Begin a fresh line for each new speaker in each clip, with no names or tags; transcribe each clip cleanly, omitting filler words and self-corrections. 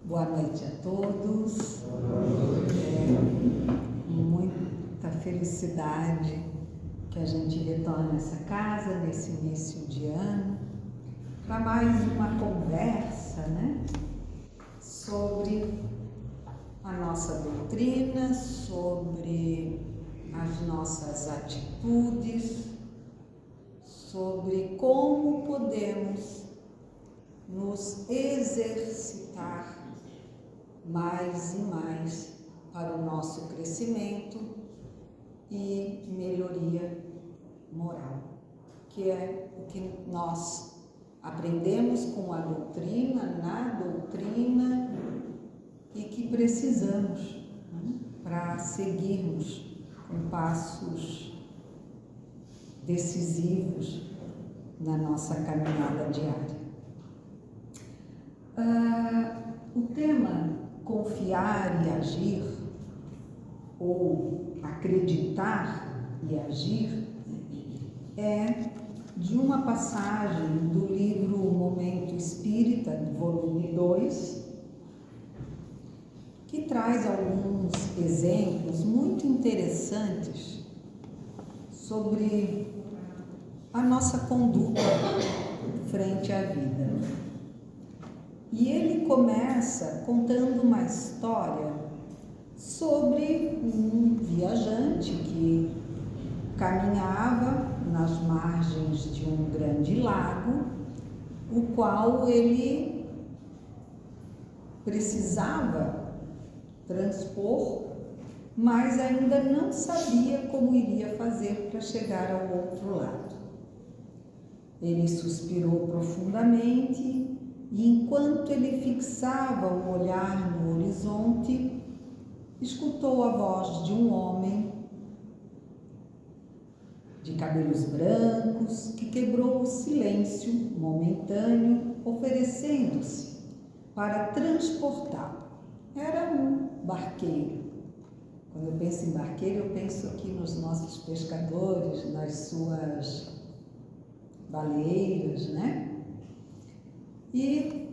Boa noite a todos. Muita felicidade que a gente retorne a essa casa nesse início de ano para mais uma conversa, sobre a nossa doutrina, sobre as nossas atitudes, sobre como podemos nos exercitar mais e mais para o nosso crescimento e melhoria moral, que é o que nós aprendemos com a doutrina, na doutrina, e que precisamos para seguirmos com passos decisivos na nossa caminhada diária. O tema confiar e agir, ou acreditar e agir, é de uma passagem do livro Momento Espírita, volume 2, que traz alguns exemplos muito interessantes sobre a nossa conduta frente à vida. E ele começa contando uma história sobre um viajante que caminhava nas margens de um grande lago, o qual ele precisava transpor, mas ainda não sabia como iria fazer para chegar ao outro lado. Ele suspirou profundamente e, enquanto ele fixava o olhar no horizonte, escutou a voz de um homem de cabelos brancos que quebrou o silêncio momentâneo, oferecendo-se para transportá-lo. Era um barqueiro. Quando eu penso em barqueiro, eu penso aqui nos nossos pescadores, nas suas baleiras, E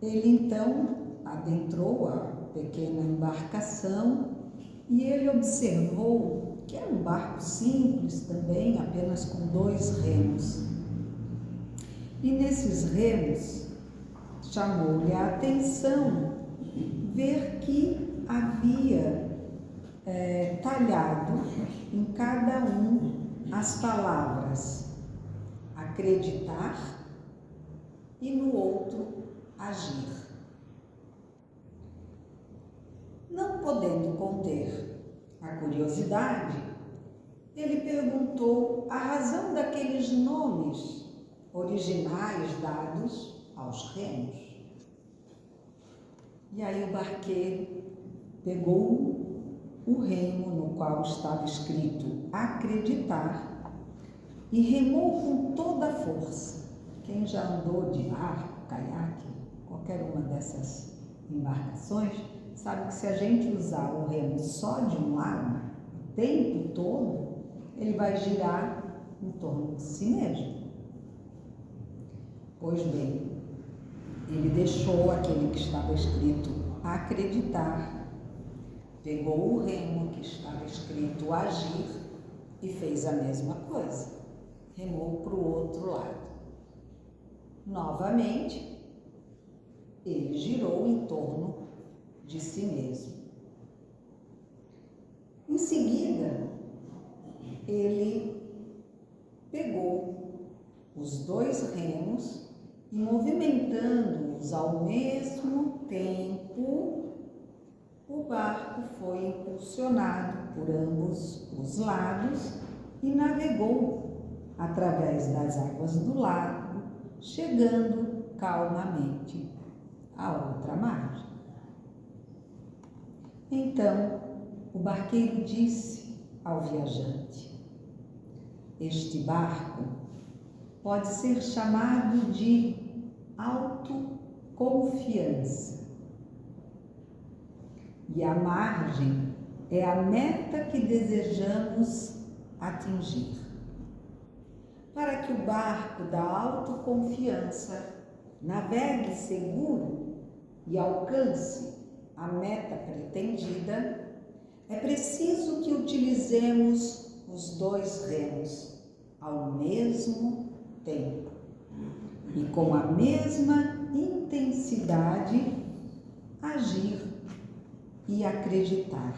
ele então adentrou a pequena embarcação e ele observou que era um barco simples também, apenas com 2 remos. E nesses remos chamou-lhe a atenção ver que havia talhado em cada um as palavras acreditar e no outro agir. Não podendo conter a curiosidade, ele perguntou a razão daqueles nomes originais dados aos remos. E aí o barqueiro pegou o remo no qual estava escrito acreditar e remou com toda a força. Quem já andou de barco, caiaque, qualquer uma dessas embarcações, sabe que se a gente usar o remo só de um lado, o tempo todo, ele vai girar em torno de si mesmo. Pois bem, ele deixou aquele que estava escrito acreditar, pegou o remo que estava escrito agir e fez a mesma coisa, remou para o outro lado. Novamente, ele girou em torno de si mesmo. Em seguida, ele pegou os 2 remos e, movimentando-os ao mesmo tempo, o barco foi impulsionado por ambos os lados e navegou através das águas do lago, chegando calmamente à outra margem. Então, o barqueiro disse ao viajante: este barco pode ser chamado de autoconfiança. E a margem é a meta que desejamos atingir. Para que o barco da autoconfiança navegue seguro, e alcance a meta pretendida, é preciso que utilizemos os dois remos ao mesmo tempo e com a mesma intensidade agir e acreditar.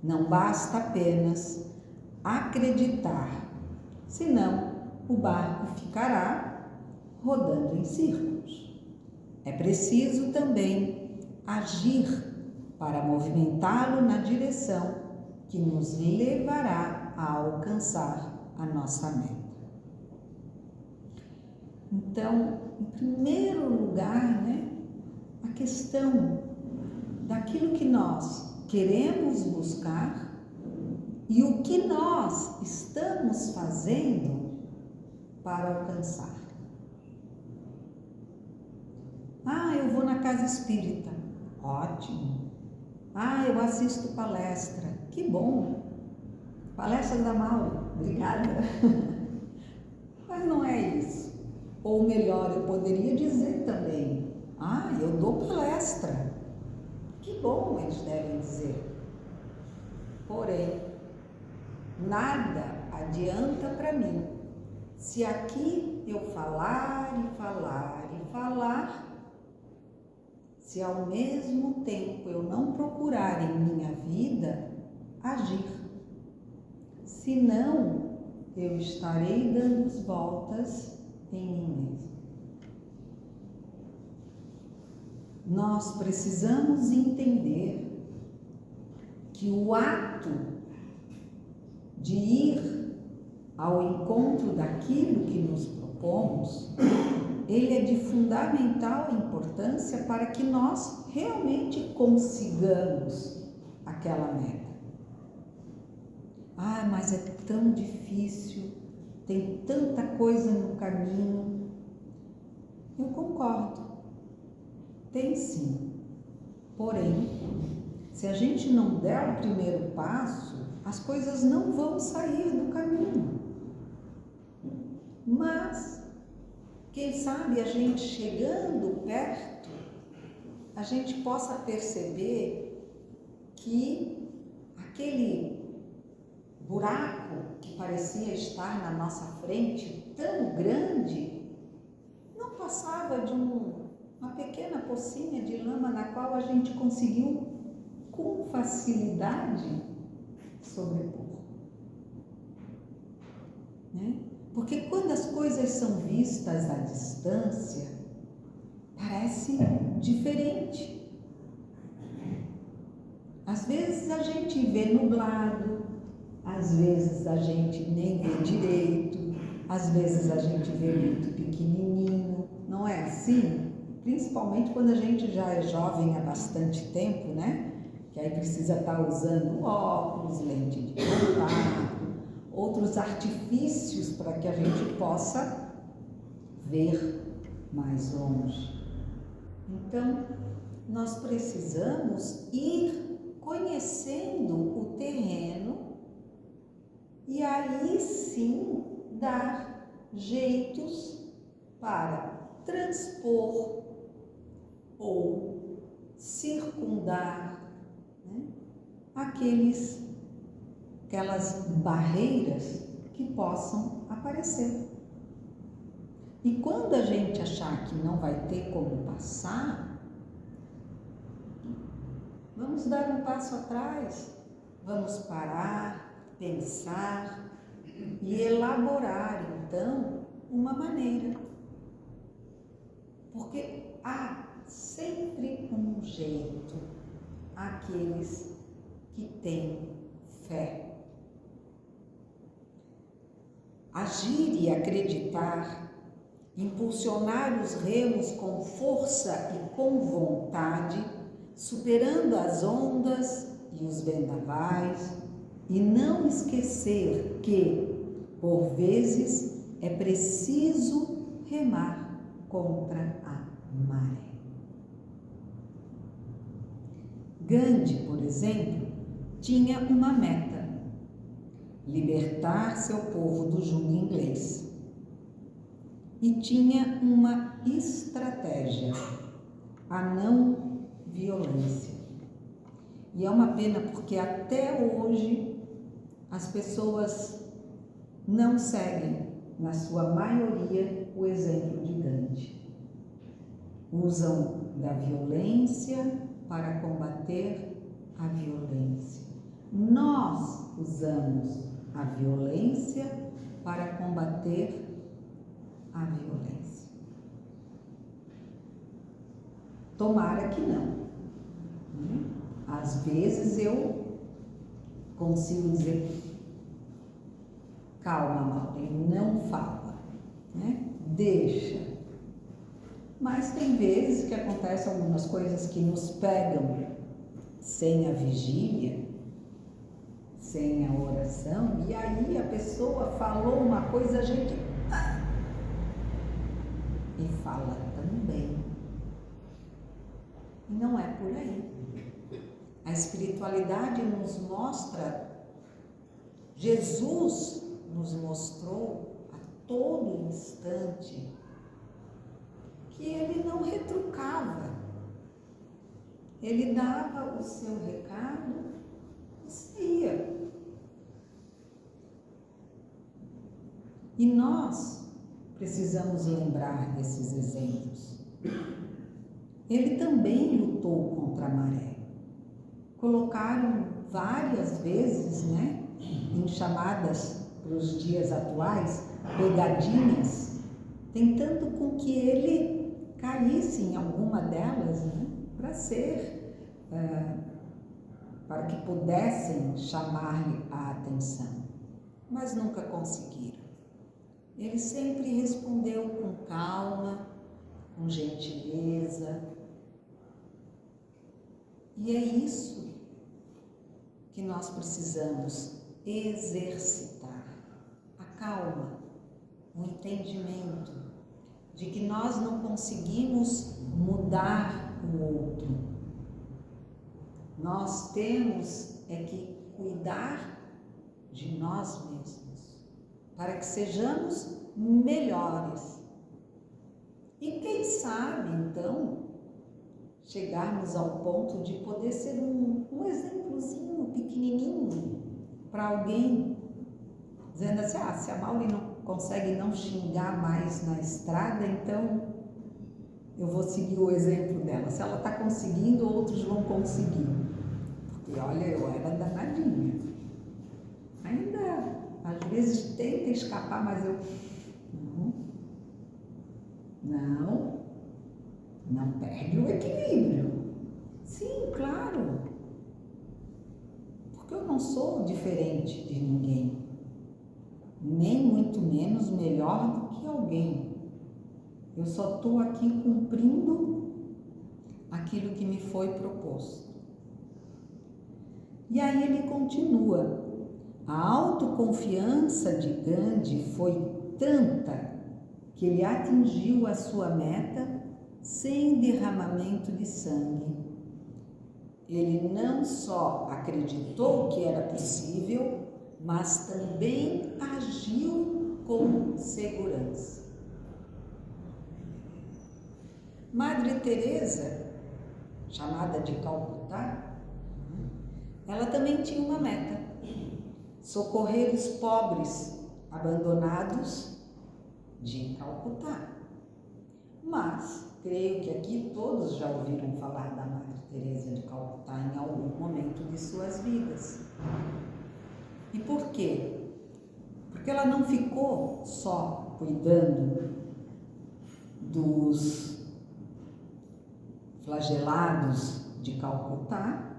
Não basta apenas acreditar, senão o barco ficará rodando em círculos. É preciso também agir para movimentá-lo na direção que nos levará a alcançar a nossa meta. Então, em primeiro lugar, a questão daquilo que nós queremos buscar e o que nós estamos fazendo para alcançar. Eu vou na casa espírita. Ótimo. Eu assisto palestra. Que bom. Palestra da Maura. Obrigada. Mas não é isso. Ou melhor, eu poderia dizer também, eu dou palestra. Que bom, eles devem dizer. Porém, nada adianta para mim se aqui eu falar e falar e falar, se ao mesmo tempo eu não procurar em minha vida agir. Senão, eu estarei dando voltas em mim mesmo. Nós precisamos entender que o ato de ir ao encontro daquilo que nos propomos, ele é de fundamental importância para que nós realmente consigamos aquela meta. Mas é tão difícil, tem tanta coisa no caminho. Eu concordo, tem sim. Porém, se a gente não der o primeiro passo, as coisas não vão sair do caminho. Mas, quem sabe a gente chegando perto, a gente possa perceber que aquele buraco que parecia estar na nossa frente, tão grande, não passava de uma pequena pocinha de lama na qual a gente conseguiu com facilidade sobrepor. Porque quando as coisas são vistas à distância, parece diferente. Às vezes a gente vê nublado, às vezes a gente nem vê direito, às vezes a gente vê muito pequenininho, não é assim? Principalmente quando a gente já é jovem há bastante tempo, que aí precisa estar usando óculos, lente de contato, outros artifícios para que a gente possa ver mais longe. Então, nós precisamos ir conhecendo o terreno e aí sim dar jeitos para transpor ou circundar aquelas barreiras que possam aparecer. E quando a gente achar que não vai ter como passar, vamos dar um passo atrás, vamos parar, pensar e elaborar então uma maneira. Porque há sempre um jeito aqueles que têm fé. Agir e acreditar, impulsionar os remos com força e com vontade, superando as ondas e os vendavais, e não esquecer que, por vezes, é preciso remar contra a maré. Gandhi, por exemplo, tinha uma meta: libertar seu povo do jugo inglês. E tinha uma estratégia: a não violência. E é uma pena porque até hoje as pessoas não seguem, na sua maioria, o exemplo de Gandhi. Usam da violência para combater a violência. Nós usamos a violência para combater a violência. Tomara que não. Às vezes eu consigo dizer, calma, Maureen, não fala, né? Deixa. Mas tem vezes que acontecem algumas coisas que nos pegam sem a vigília, sem a oração, e aí a pessoa falou uma coisa, a gente e fala também. E não é por aí. A espiritualidade nos mostra, Jesus nos mostrou a todo instante que ele não retrucava. Ele dava o seu recado e saía. E nós precisamos lembrar desses exemplos. Ele também lutou contra a maré. Colocaram várias vezes, né, em chamadas para os dias atuais, pegadinhas, tentando com que ele caísse em alguma delas, né, para que pudessem chamar-lhe a atenção, mas nunca conseguiram. Ele sempre respondeu com calma, com gentileza. E é isso que nós precisamos exercitar: a calma, o entendimento de que nós não conseguimos mudar o outro. Nós temos que cuidar de nós mesmos, para que sejamos melhores. E quem sabe, então, chegarmos ao ponto de poder ser um exemplozinho pequenininho para alguém, dizendo assim, se a Maureen não consegue não xingar mais na estrada, então eu vou seguir o exemplo dela. Se ela está conseguindo, outros vão conseguir. Porque, olha, eu era danadinha. Ainda, às vezes, tenta escapar, mas eu... Não perde o equilíbrio. Sim, claro. Porque eu não sou diferente de ninguém. Nem muito menos melhor do que alguém. Eu só estou aqui cumprindo aquilo que me foi proposto. E aí ele continua. A autoconfiança de Gandhi foi tanta que ele atingiu a sua meta sem derramamento de sangue. Ele não só acreditou que era possível, mas também agiu com segurança. Madre Teresa, chamada de Calcutá, ela também tinha uma meta: socorrer os pobres abandonados de Calcutá. Mas creio que aqui todos já ouviram falar da Madre Teresa de Calcutá em algum momento de suas vidas. E por quê? Porque ela não ficou só cuidando dos flagelados de Calcutá,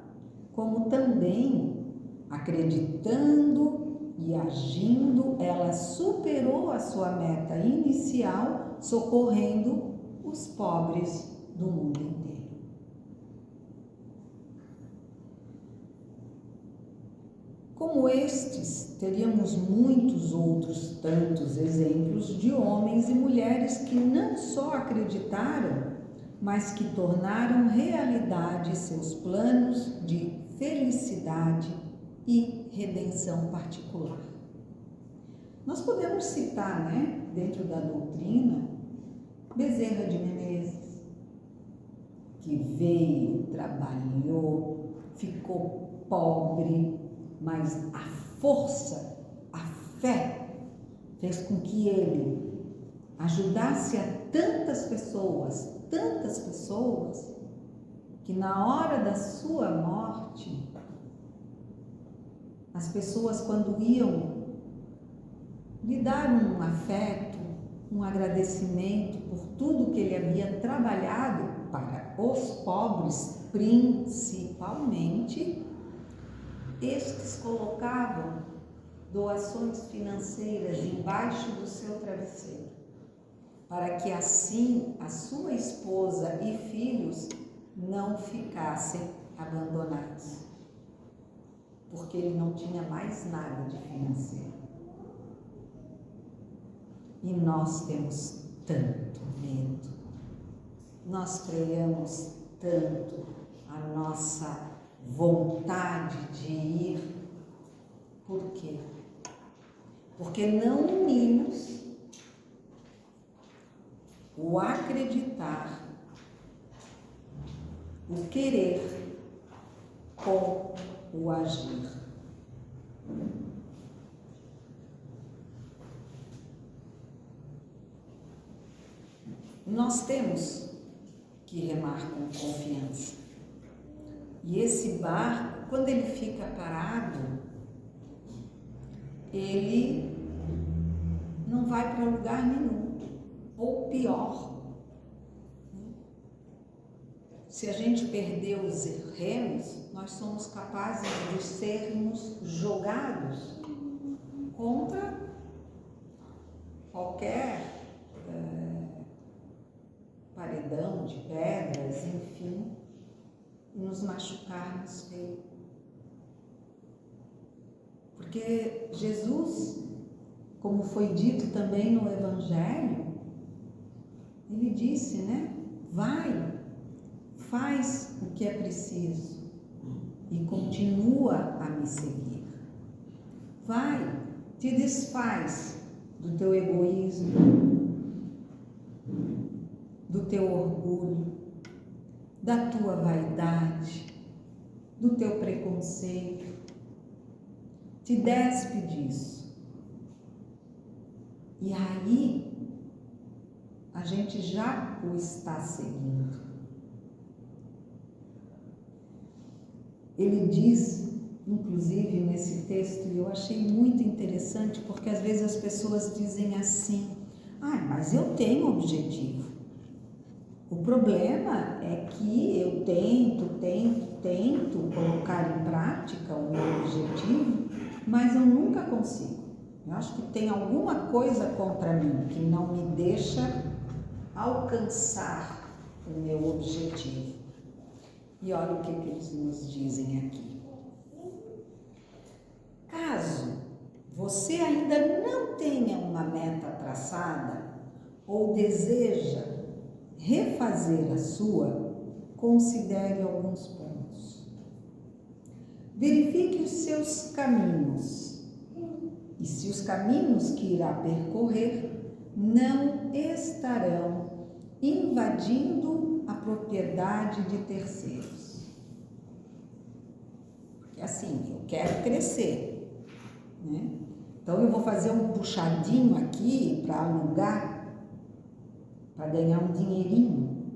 como também, acreditando e agindo, ela superou a sua meta inicial, socorrendo os pobres do mundo inteiro. Como estes, teríamos muitos outros tantos exemplos de homens e mulheres que não só acreditaram, mas que tornaram realidade seus planos de felicidade e redenção particular. Nós podemos citar, dentro da doutrina, Bezerra de Menezes, que veio, trabalhou, ficou pobre, mas a força, a fé, fez com que ele ajudasse a tantas pessoas, que na hora da sua morte, as pessoas, quando iam lhe dar um afeto, um agradecimento por tudo que ele havia trabalhado para os pobres, principalmente, estes colocavam doações financeiras embaixo do seu travesseiro, para que assim a sua esposa e filhos não ficassem abandonados, porque ele não tinha mais nada de financeiro. E nós temos tanto medo, nós freamos tanto a nossa vontade de ir. Por quê? Porque não unimos o acreditar, o querer com o agir. Nós temos que remar com confiança. E esse barco, quando ele fica parado, ele não vai para lugar nenhum. Ou pior, se a gente perder os remos, nós somos capazes de sermos jogados contra qualquer paredão de pedras, enfim, e nos machucarmos feio. Porque Jesus, como foi dito também no Evangelho, ele disse, né? Vai, faz o que é preciso e continua a me seguir. Vai, te desfaz do teu egoísmo, do teu orgulho, da tua vaidade, do teu preconceito. Te despe disso. E aí, a gente já o está seguindo. Ele diz, inclusive nesse texto, e eu achei muito interessante, porque às vezes as pessoas dizem assim, mas eu tenho objetivo. O problema é que eu tento colocar em prática o meu objetivo, mas eu nunca consigo. Eu acho que tem alguma coisa contra mim que não me deixa alcançar o meu objetivo. E olha o que eles nos dizem aqui. Caso você ainda não tenha uma meta traçada ou deseja refazer a sua, considere alguns pontos. Verifique os seus caminhos e se os caminhos que irá percorrer não estarão invadindo a propriedade de terceiros. Porque assim, eu quero crescer, né? Então eu vou fazer um puxadinho aqui para alugar, para ganhar um dinheirinho.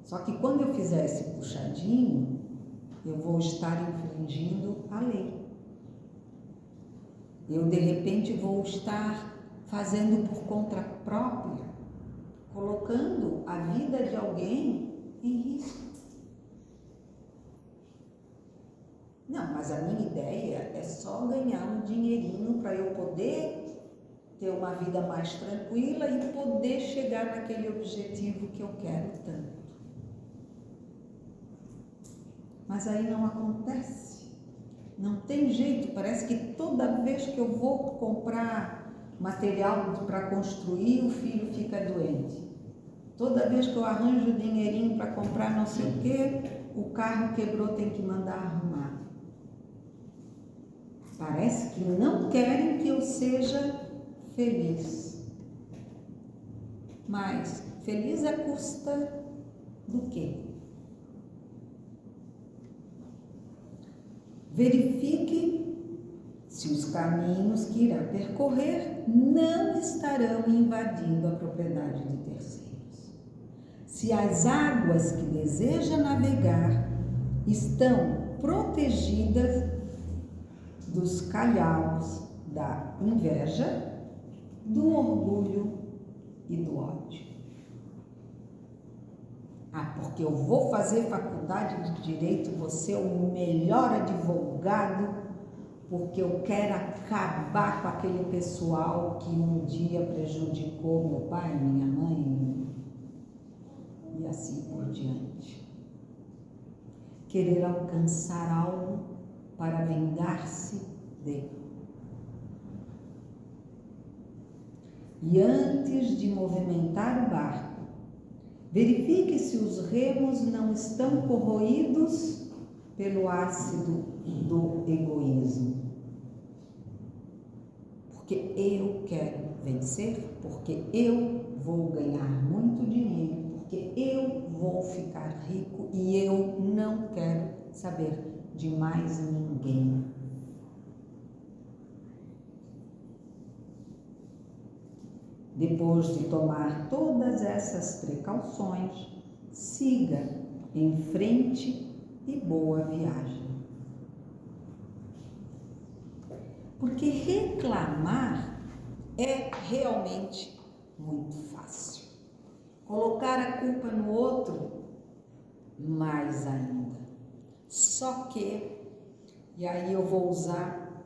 Só que quando eu fizer esse puxadinho, eu vou estar infringindo a lei. Eu, de repente, vou estar fazendo por conta própria, colocando a vida de alguém em risco. Não, mas a minha ideia é só ganhar um dinheirinho para eu poder ter uma vida mais tranquila e poder chegar naquele objetivo que eu quero tanto. Mas aí não acontece. Não tem jeito, parece que toda vez que eu vou comprar material para construir, o filho fica doente. Toda vez que eu arranjo dinheirinho para comprar não sei o quê, o carro quebrou, tem que mandar arrumar. Parece que não querem que eu seja feliz. Mas feliz à custa do quê? verifique se os caminhos que irá percorrer não estarão invadindo a propriedade de terceiros. Se as águas que deseja navegar estão protegidas dos calhaus da inveja, do orgulho e do ódio. Porque eu vou fazer faculdade de Direito, vou ser o melhor advogado, porque eu quero acabar com aquele pessoal que um dia prejudicou meu pai, minha mãe, e assim por diante. Querer alcançar algo para vingar-se dele. E antes de movimentar o barco, verifique se os remos não estão corroídos pelo ácido do egoísmo. Porque eu quero vencer, porque eu vou ganhar muito dinheiro, porque eu vou ficar rico e eu não quero saber de mais ninguém. Depois de tomar todas essas precauções, siga em frente e boa viagem. Porque reclamar é realmente muito fácil. Colocar a culpa no outro, mais ainda. Só que, e aí eu vou usar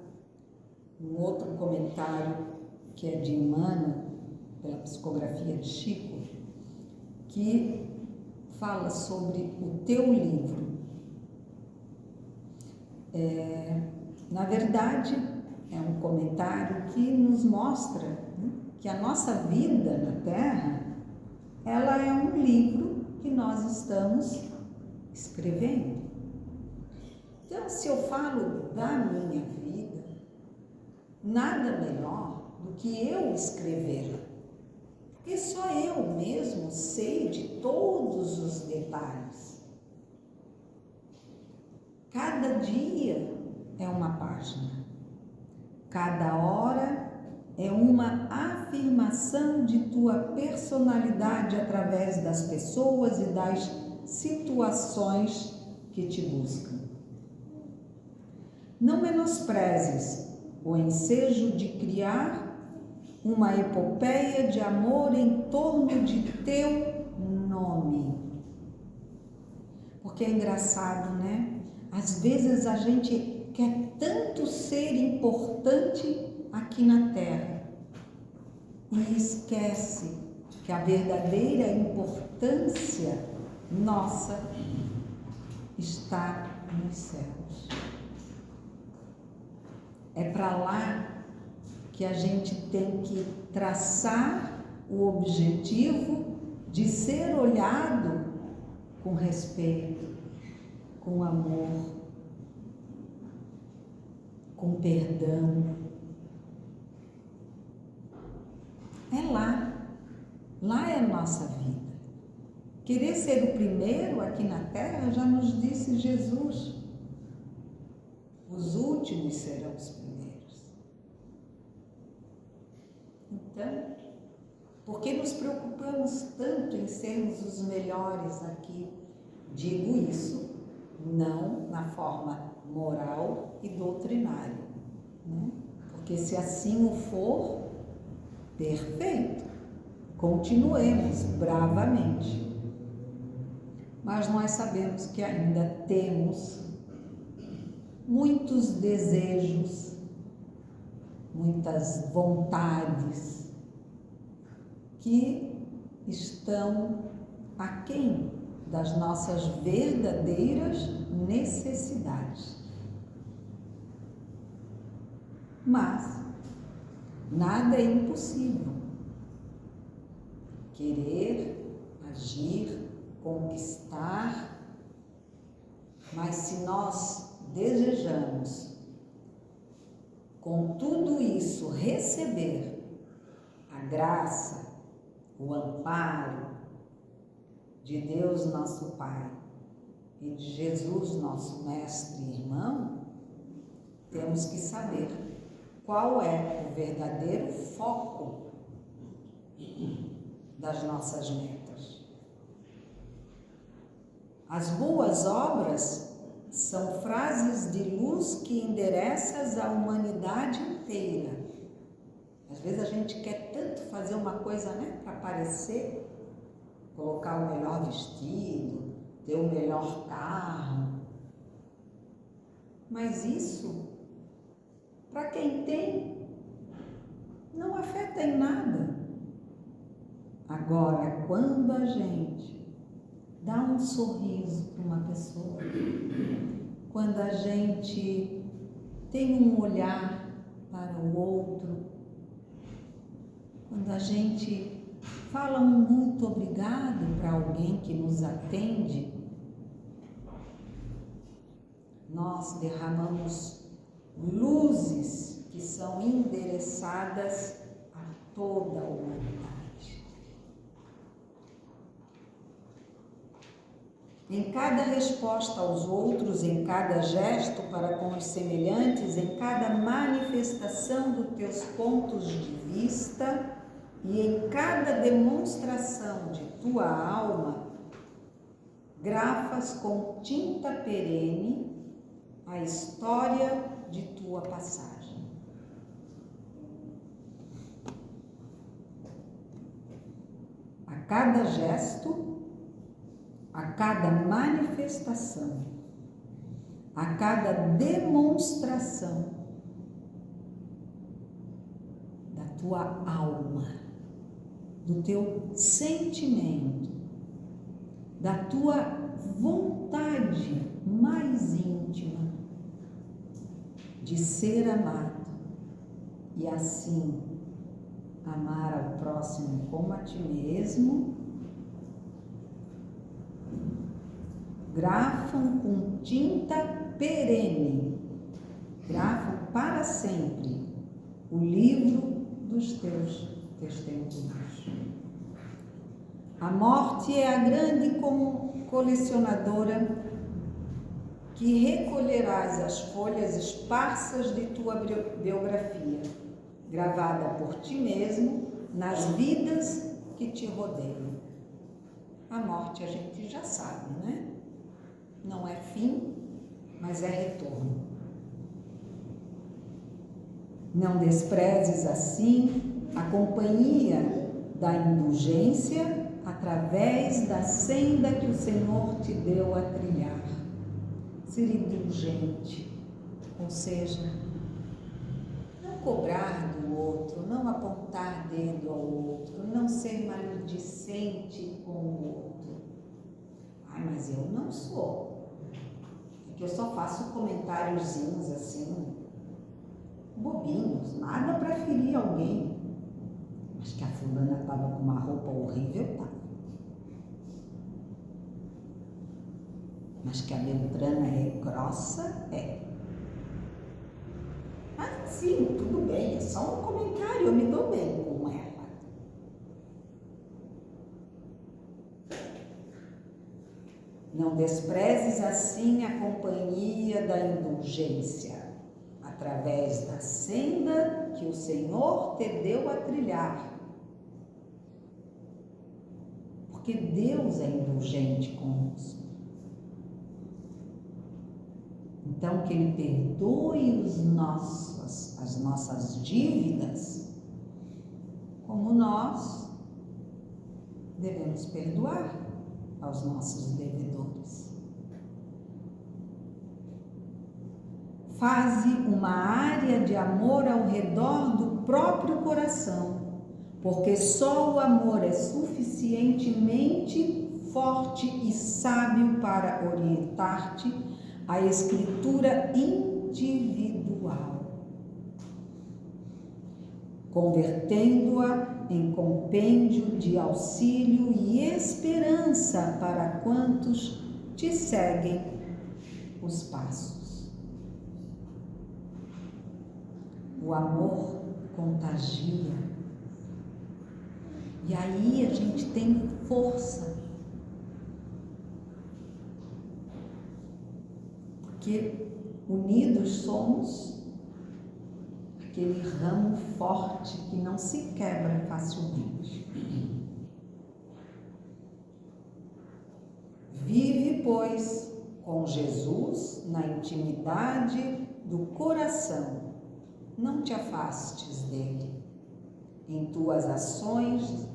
um outro comentário que é de Emmanuel, pela psicografia de Chico, que fala sobre o teu livro. Na verdade, é um comentário que nos mostra que a nossa vida na Terra, ela é um livro que nós estamos escrevendo. Então, se eu falo da minha vida, nada melhor do que eu escrevê-la. Porque só eu mesmo sei de todos os detalhes. Cada dia é uma página. Cada hora é uma afirmação de tua personalidade através das pessoas e das situações que te buscam. Não menosprezes o ensejo de criar uma epopeia de amor em torno de teu nome. Porque é engraçado, né? Às vezes a gente quer tanto ser importante aqui na Terra e esquece que a verdadeira importância nossa está nos céus. É para lá que a gente tem que traçar o objetivo de ser olhado com respeito, com amor, com perdão. É lá. Lá é a nossa vida. Querer ser o primeiro aqui na Terra, já nos disse Jesus. Os últimos serão os primeiros. Então, por que nos preocupamos tanto em sermos os melhores aqui? Digo isso não na forma moral e doutrinária, né? Porque se assim o for, perfeito, continuemos bravamente. Mas nós sabemos que ainda temos muitos desejos, muitas vontades que estão aquém das nossas verdadeiras necessidades. Mas nada é impossível. Querer, agir, conquistar, mas se nós desejamos com tudo isso receber a graça, o amparo de Deus nosso Pai e de Jesus nosso Mestre e Irmão, temos que saber qual é o verdadeiro foco das nossas metas. As boas obras são frases de luz que endereçam a humanidade inteira. Às vezes a gente quer tanto fazer uma coisa, né, para aparecer, colocar o melhor vestido, ter o melhor carro. Mas isso, para quem tem, não afeta em nada. Agora, quando a gente dá um sorriso para uma pessoa, quando a gente tem um olhar para o outro, quando a gente fala um muito obrigado para alguém que nos atende, nós derramamos luzes que são endereçadas a toda a humanidade. Em cada resposta aos outros, em cada gesto para com os semelhantes, em cada manifestação dos teus pontos de vista e em cada demonstração de tua alma, grafas com tinta perene a história de tua passagem. A cada gesto, a cada manifestação, a cada demonstração da tua alma, do teu sentimento, da tua vontade mais íntima de ser amado e assim amar ao próximo como a ti mesmo, grafam com tinta perene, grafam para sempre o livro dos teus testemunhos. A morte é a grande colecionadora que recolherás as folhas esparsas de tua biografia, gravada por ti mesmo nas vidas que te rodeiam. A morte a gente já sabe, né? Não é fim, mas é retorno. Não desprezes assim a companhia da indulgência através da senda que o Senhor te deu a trilhar. Ser indulgente, ou seja, não cobrar do outro, não apontar dedo ao outro, não ser maledicente com o outro. Ai, mas eu não sou. É que eu só faço comentáriozinhos assim, bobinhos, nada para ferir alguém. Mas que a fulana estava com uma roupa horrível, tá? Mas que a Beltrana é grossa, é. Mas sim, tudo bem, é só um comentário, eu me dou bem com ela. Não desprezes assim a companhia da indulgência, através da senda que o Senhor te deu a trilhar. Porque Deus é indulgente conosco. Então, que Ele perdoe as nossas dívidas, como nós devemos perdoar aos nossos devedores. Faze uma área de amor ao redor do próprio coração, porque só o amor é suficientemente forte e sábio para orientar-te à escritura individual, convertendo-a em compêndio de auxílio e esperança para quantos te seguem os passos. O amor contagia. E aí a gente tem força. Porque unidos somos aquele ramo forte que não se quebra facilmente. Vive, pois, com Jesus na intimidade do coração. Não te afastes dele. Em tuas ações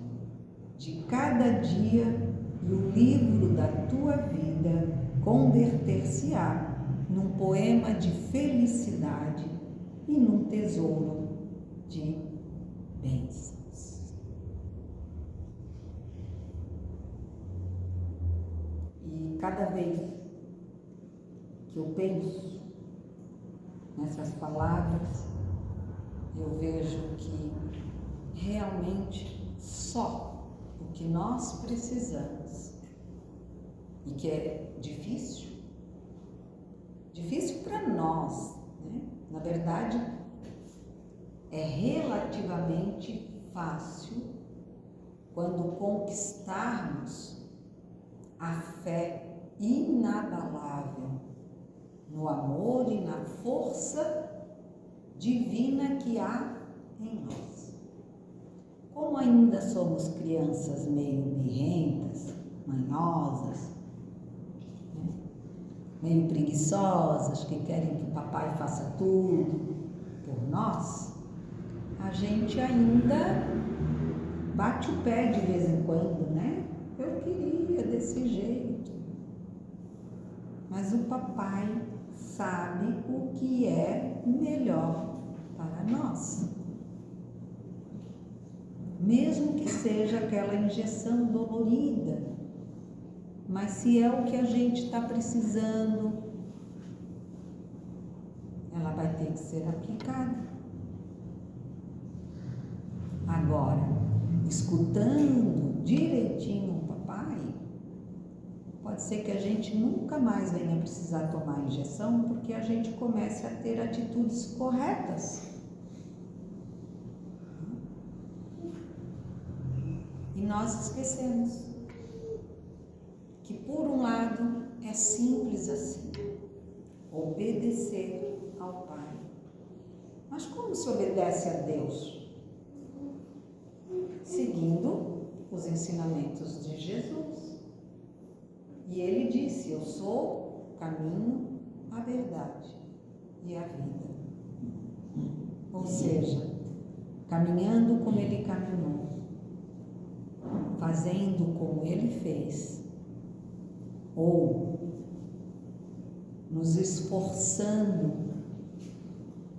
de cada dia, e o livro da tua vida converter-se-á num poema de felicidade e num tesouro de bênçãos. E cada vez que eu penso nessas palavras, eu vejo que realmente só o que nós precisamos, e que é difícil para nós, né? Na verdade, é relativamente fácil quando conquistarmos a fé inabalável no amor e na força divina que há em nós. Como ainda somos crianças meio birrentas, manhosas, né? Meio preguiçosas, que querem que o papai faça tudo por nós, a gente ainda bate o pé de vez em quando, né? Eu queria desse jeito. Mas o papai sabe o que é melhor para nós. Mesmo que seja aquela injeção dolorida, mas se é o que a gente está precisando, ela vai ter que ser aplicada. Agora, escutando direitinho o papai, pode ser que a gente nunca mais venha precisar tomar a injeção, porque a gente comece a ter atitudes corretas. E nós esquecemos que, por um lado, é simples assim, obedecer ao Pai. Mas como se obedece a Deus? Seguindo os ensinamentos de Jesus. E ele disse: eu sou o caminho, a verdade e a vida. Ou seja, caminhando como ele caminhou, fazendo como ele fez, ou nos esforçando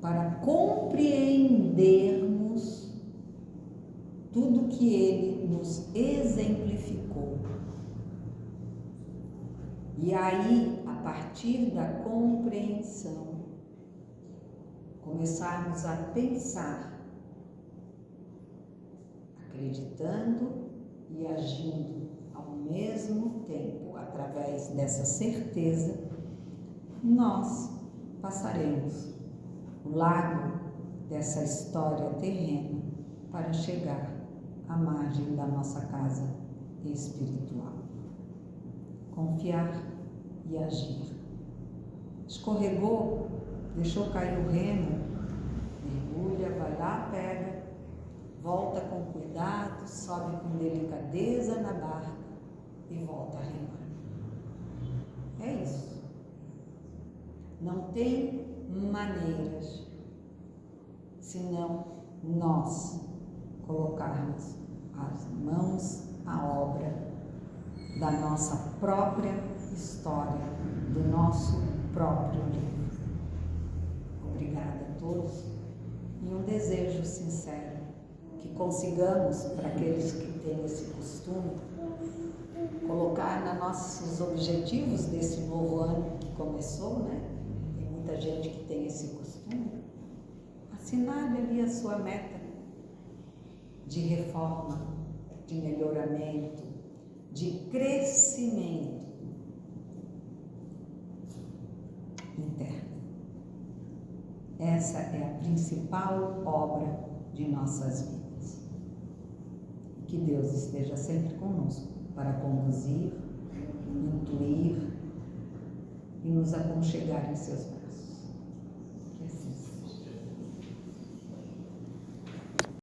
para compreendermos tudo que ele nos exemplificou. E aí, a partir da compreensão, começarmos a pensar, acreditando e agindo ao mesmo tempo, através dessa certeza, nós passaremos o lago dessa história terrena para chegar à margem da nossa casa espiritual. Confiar e agir. Escorregou, deixou cair o remo, mergulha, vai lá, pega, volta com cuidado, sobe com delicadeza na barca e volta a remar. É isso. Não tem maneiras senão nós colocarmos as mãos à obra da nossa própria história, do nosso próprio livro. Obrigada a todos e um desejo sincero que consigamos, para aqueles que têm esse costume, colocar nos nossos objetivos desse novo ano que começou, né? Tem muita gente que tem esse costume. Assinale ali a sua meta de reforma, de melhoramento, de crescimento interno. Essa é a principal obra de nossas vidas. Que Deus esteja sempre conosco para conduzir, intuir e nos aconchegar em seus braços.